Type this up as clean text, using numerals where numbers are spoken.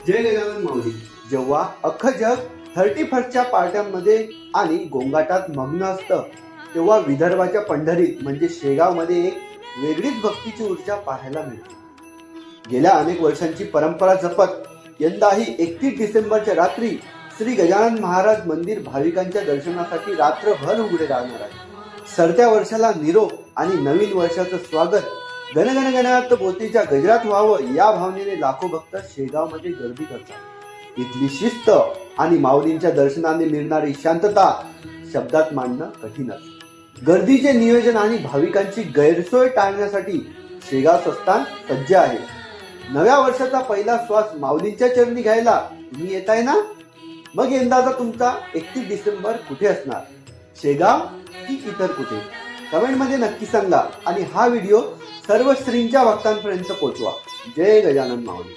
जय गजानन माऊली. जेव्हा अख्खं जग 31च्या पार्ट्यांमध्ये आणि गोंगाटात मग्न असतं तेव्हा विदर्भाच्या पंढरीत म्हणजे शेगावमध्ये एक वेगळीच भक्तीची ऊर्जा पाहायला मिळते. गेल्या अनेक वर्षांची परंपरा जपत यंदाही 31 डिसेंबरच्या रात्री श्री गजानन महाराज मंदिर भाविकांच्या दर्शनासाठी रात्रभर उघडे राहणार आहे. सरत्या वर्षाला निरोप आणि नवीन वर्षाचं स्वागत गणगण गणात बोतीच्या गजरात व्हावं या भावनेने लाखो भक्त शेगावमध्ये गर्दी करतात. इथली शिस्त आणि माऊलींच्या दर्शनाने मिळणारी शांतता शब्दात मांडणं कठीण असतं. गर्दीचे नियोजन आणि भाविकांची गैरसोय टाळण्यासाठी शेगाव संस्थान सज्ज आहे. नव्या वर्षाचा पहिला श्वास माऊलींच्या चरणी घ्यायला तुम्ही येताय ना? मग यंदाचा तुमचा 31 डिसेंबर कुठे असणार? शेगाव की इतर कुठे? कमेंटमध्ये नक्की सांगा आणि हा व्हिडिओ सर्व श्रींच्या भक्तांपर्यंत पोहोचवा. जय गजानन माऊली.